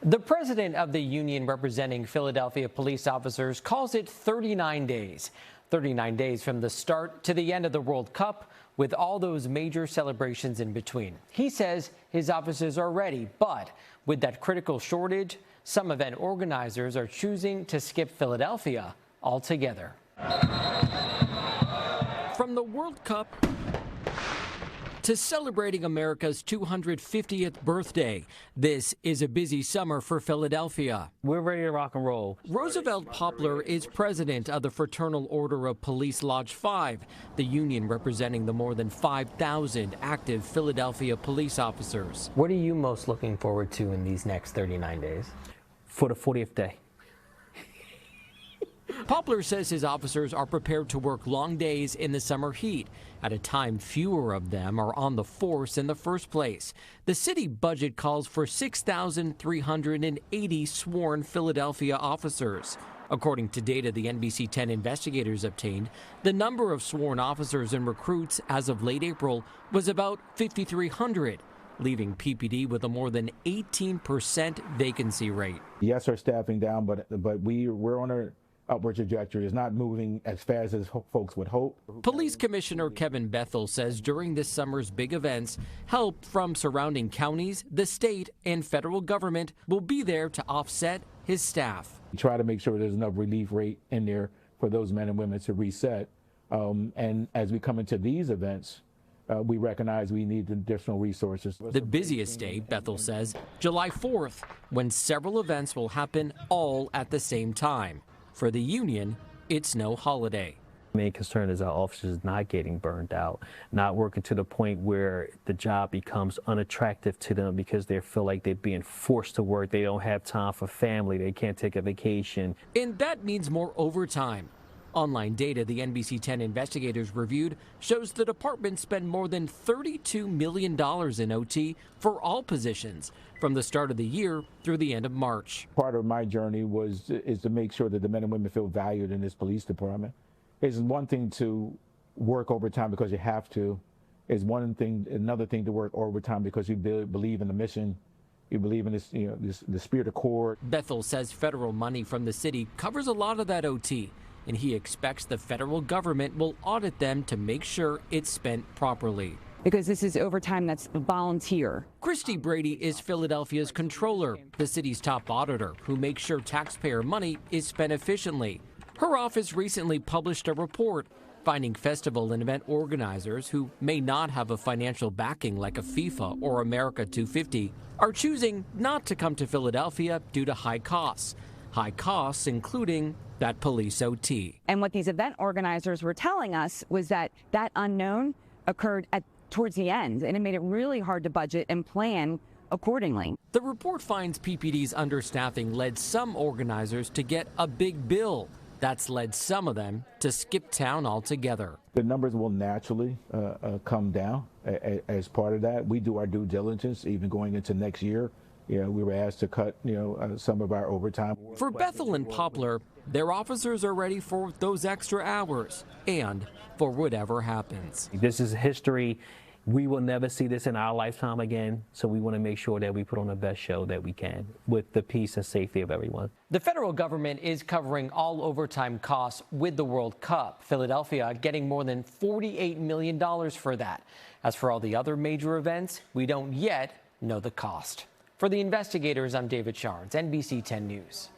The president of the union representing Philadelphia police officers calls it 39 days. 39 days from the start to the end of the World Cup, with all those major celebrations in between. He says his officers are ready, but with that critical shortage, some event organizers are choosing to skip Philadelphia altogether. From the World Cup to celebrating America's 250th birthday, this is a busy summer for Philadelphia. We're ready to rock and roll. Roosevelt Poplar is president of the Fraternal Order of Police Lodge 5, the union representing the more than 5,000 active Philadelphia police officers. What are you most looking forward to in these next 39 days? For the 40th day. Poplar says his officers are prepared to work long days in the summer heat, at a time fewer of them are on the force in the first place. The city budget calls for 6,380 sworn Philadelphia officers. According to data the NBC 10 investigators obtained, the number of sworn officers and recruits as of late April was about 5,300, leaving PPD with a more than 18% vacancy rate. Yes, our staffing down, but we're on a upward trajectory. Is not moving as fast as folks would hope. Police Commissioner Kevin Bethel says during this summer's big events, help from surrounding counties, the state, and federal government will be there to offset his staff. We try to make sure there's enough relief rate in there for those men and women to reset. And as we come into these events, we recognize we need additional resources. The busiest day, Bethel says, July 4th, when several events will happen all at the same time. For the union, it's no holiday. Main concern is our officers not getting burned out, not working to the point where the job becomes unattractive to them because they feel like they're being forced to work. They don't have time for family. They can't take a vacation. And that means more overtime. Online data the NBC 10 investigators reviewed shows the department spent more than $32 million in OT for all positions from the start of the year through the end of March. Part of my journey is to make sure that the men and women feel valued in this police department. It's one thing to work overtime because you have to. It's another thing to work overtime because you believe in the mission. You believe in this, the spirit of corps. Bethel says federal money from the city covers a lot of that OT, and he expects the federal government will audit them to make sure it's spent properly. Because this is overtime that's volunteer. Christy Brady is Philadelphia's controller, the city's top auditor, who makes sure taxpayer money is spent efficiently. Her office recently published a report finding festival and event organizers who may not have a financial backing like a FIFA or America 250 are choosing not to come to Philadelphia due to high costs. High costs including that police OT. And what these event organizers were telling us was that unknown occurred towards the end, and it made it really hard to budget and plan accordingly. The report finds PPD's understaffing led some organizers to get a big bill. That's led some of them to skip town altogether. The numbers will naturally come down as part of that. We do our due diligence, even going into next year. We were asked to cut, some of our overtime. For Bethel and Poplar, their officers are ready for those extra hours and for whatever happens. This is history. We will never see this in our lifetime again, so we want to make sure that we put on the best show that we can with the peace and safety of everyone. The federal government is covering all overtime costs with the World Cup. Philadelphia getting more than $48 million for that. As for all the other major events, we don't yet know the cost. For the investigators, I'm David Charns, NBC 10 News.